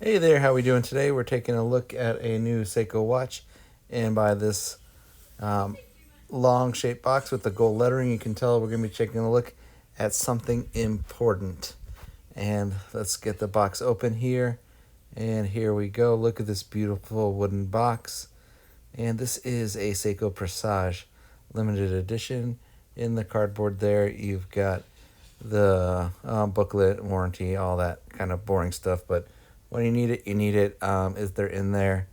Hey there, how we doing today? We're taking a look at a new Seiko watch, and by this um, long shaped box with the gold lettering, you can tell we're going to be taking a look at something important. And let's get the box open here, and here we go. Look at this beautiful wooden box, and this is a Seiko Presage limited edition. In the cardboard there, you've got the booklet, warranty, all that kind of boring stuff, but when you need it, you need it. Is there in there?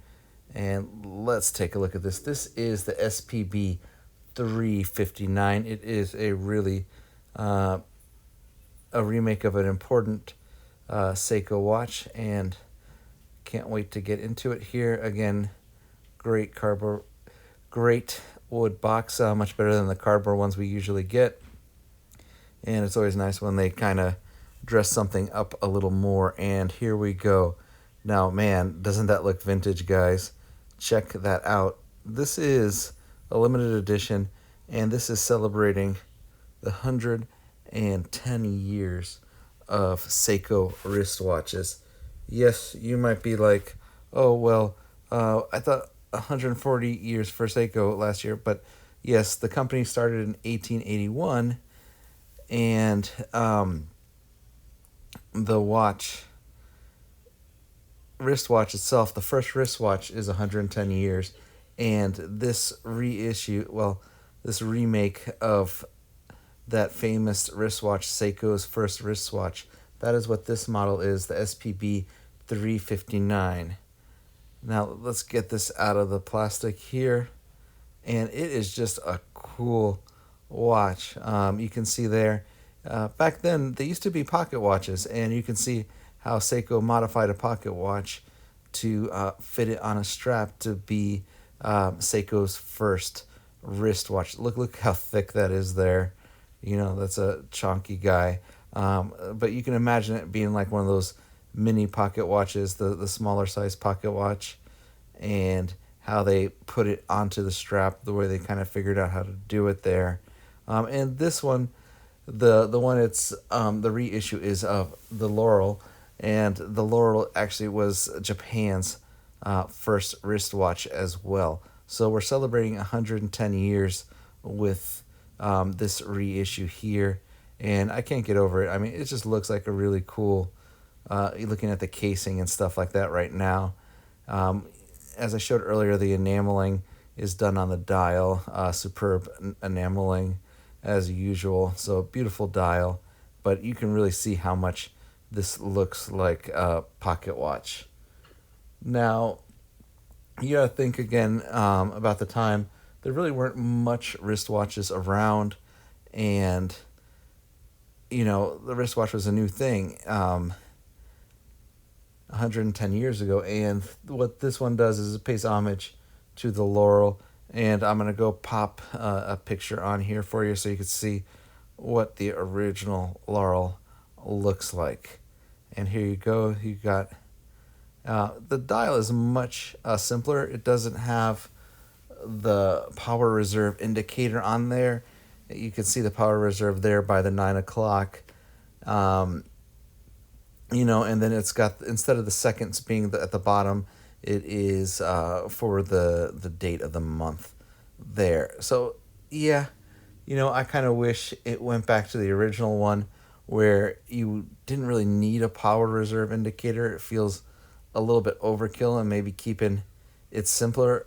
And let's take a look at this. This is the SPB359. It is a really a remake of an important Seiko watch, and can't wait to get into it here. Again, great cardboard, great wood box, much better than the cardboard ones we usually get. And it's always nice when they kind of dress something up a little more. And here we go. Now, man, doesn't that look vintage, guys? Check that out. This is a limited edition, and this is celebrating the 110 years of Seiko wristwatches. Yes, you might be like, oh, well, I thought 140 years for Seiko last year, but yes, the company started in 1881, and the wristwatch itself, the first wristwatch is 110 years, and this this remake of that famous wristwatch, Seiko's first wristwatch, that is what this model is, the SPB 359. Now let's get this out of the plastic here, and it is just a cool watch. You can see there, back then they used to be pocket watches, and you can see how Seiko modified a pocket watch to fit it on a strap to be Seiko's first wristwatch. Look how thick that is there. You know, that's a chunky guy. But you can imagine it being like one of those mini pocket watches, the smaller size pocket watch, and how they put it onto the strap, the way they kind of figured out how to do it there. And this one, the one it's the reissue is of the Laurel, and the Laurel actually was Japan's first wristwatch as well. So we're celebrating 110 years with this reissue here, and I can't get over it. I mean, it just looks like a really cool, looking at the casing and stuff like that right now. As I showed earlier, the enameling is done on the dial, superb enameling as usual, so beautiful dial, but you can really see how much this looks like a pocket watch. Now, you gotta think again about the time. There really weren't much wristwatches around, and the wristwatch was a new thing 110 years ago, and what this one does is it pays homage to the Laurel, and I'm going to go pop a picture on here for you so you can see what the original Laurel looks like. And here you go. You got the dial is much simpler. It doesn't have the power reserve indicator on there. You can see the power reserve there by the 9 o'clock. And then it's got, instead of the seconds being at the bottom, it is for the date of the month there. So yeah, I kind of wish it went back to the original one where you didn't really need a power reserve indicator. It feels a little bit overkill, and maybe keeping it simpler.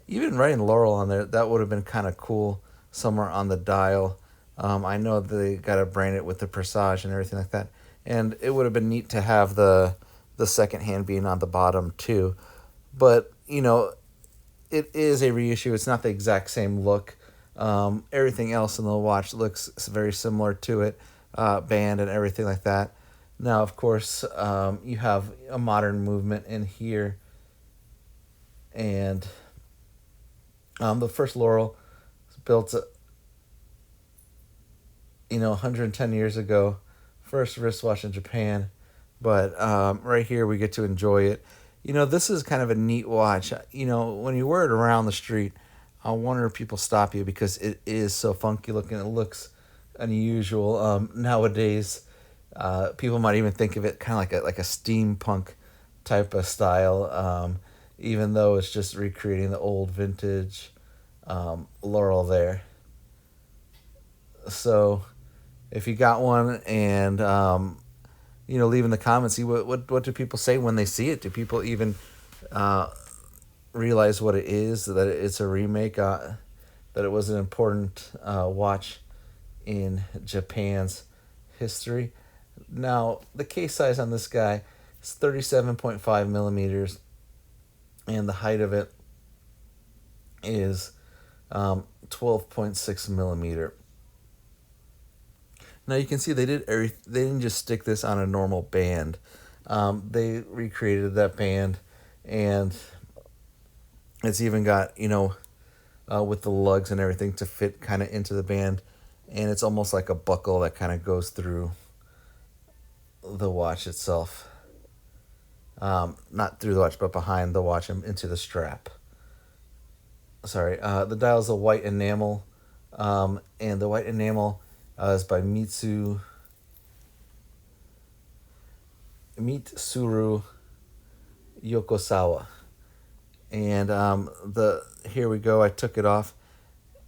Even writing Laurel on there, that would have been kind of cool somewhere on the dial. I know they got to brand it with the Presage and everything like that. And it would have been neat to have the second hand being on the bottom too. But, it is a reissue. It's not the exact same look. Everything else in the watch looks very similar to it, band and everything like that. Now, of course, you have a modern movement in here. And the first Laurel was built, 110 years ago. First wristwatch in Japan, but right here we get to enjoy it. This is kind of a neat watch. When you wear it around the street, I wonder if people stop you because it is so funky looking. It looks unusual. Nowadays, people might even think of it kind of like a steampunk type of style, even though it's just recreating the old vintage Laurel there. So if you got one, and leave in the comments, see what do people say when they see it. Do people even realize what it is, that it's a remake, that it was an important watch in Japan's history? Now, the case size on this guy is 37.5 millimeters, and the height of it is 12.6 millimeter. Now you can see they didn't just stick this on a normal band. They recreated that band, and it's even got, with the lugs and everything to fit kind of into the band, and it's almost like a buckle that kind of goes through the watch itself. Not through the watch, but behind the watch and into the strap. Sorry, the dial is a white enamel, and the white enamel is by Mitsuru Yokosawa. And here we go. I took it off,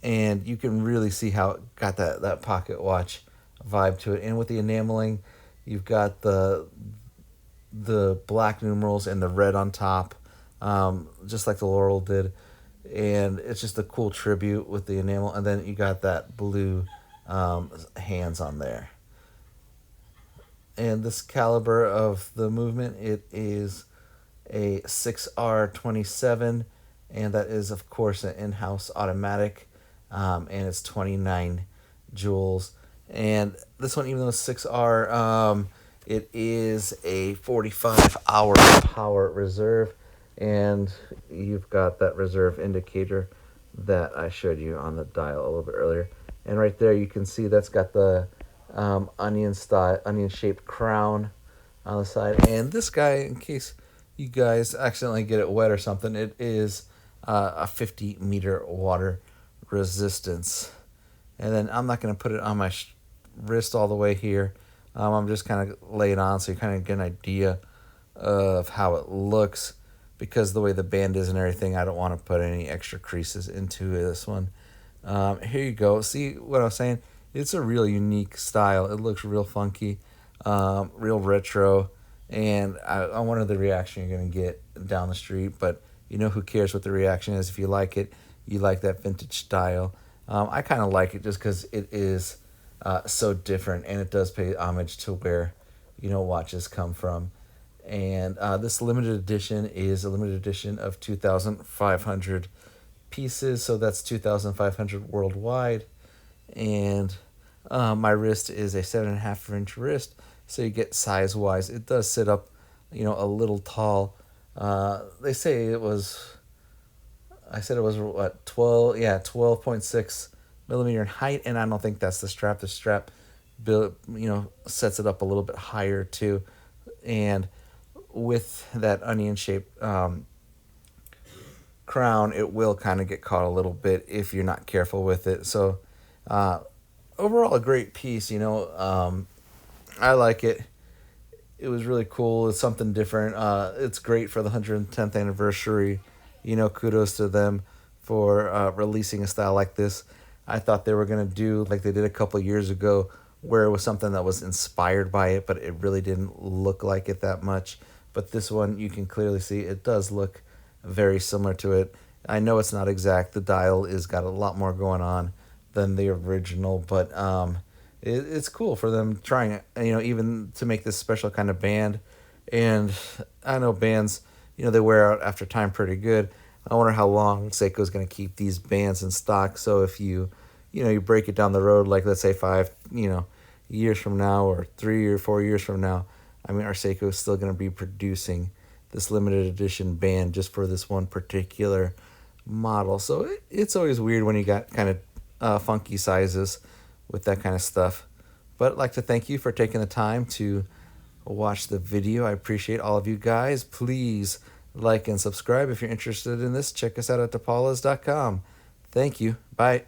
and you can really see how it got that pocket watch vibe to it. And with the enameling, you've got the black numerals and the red on top, just like the Laurel did. And it's just a cool tribute with the enamel. And then you got that blue hands on there. And this caliber of the movement, it is a 6R27, and that is, of course, an in-house automatic, and it's 29 joules. And this one, even though it's 6R, it is a 45-hour power reserve, and you've got that reserve indicator that I showed you on the dial a little bit earlier. And right there, you can see that's got the onion-shaped crown on the side. And this guy, in case you guys accidentally get it wet or something, it is a 50-meter water resistance. And then I'm not going to put it on my wrist all the way here. I'm just kind of lay it on so you kind of get an idea of how it looks, because the way the band is and everything, I don't want to put any extra creases into this one. Here you go. See what I was saying? It's a real unique style. It looks real funky, real retro, and I wonder the reaction you're going to get down the street, but who cares what the reaction is. If you like it, you like that vintage style. I kind of like it just because it is so different, and it does pay homage to where watches come from. And this limited edition is a limited edition of 2,500 pieces, so that's 2,500 worldwide. And my wrist is a 7.5-inch wrist, so you get size wise. It does sit up, a little tall. They say it was. I said it was what 12.6 millimeter in height, and I don't think that's the strap. The strap, sets it up a little bit higher too, and with that onion shaped crown, it will kind of get caught a little bit if you're not careful with it. So overall, a great piece. I like it. It was really cool. It's something different. It's great for the 110th anniversary. Kudos to them for releasing a style like this. I thought they were going to do like they did a couple years ago, where it was something that was inspired by it, but it really didn't look like it that much. But this one, you can clearly see it does look very similar to it. I know it's not exact. The dial is got a lot more going on than the original, but it's cool for them trying it, even to make this special kind of band. And I know bands, they wear out after time pretty good. I wonder how long Seiko is going to keep these bands in stock. So if you break it down the road, like let's say 5, years from now, or 3 or 4 years from now, our Seiko is still going to be producing this limited edition band just for this one particular model. So it's always weird when you got kind of funky sizes with that kind of stuff. But I'd like to thank you for taking the time to watch the video. I appreciate all of you guys. Please like and subscribe if you're interested in this. Check us out at depalas.com. Thank you. Bye.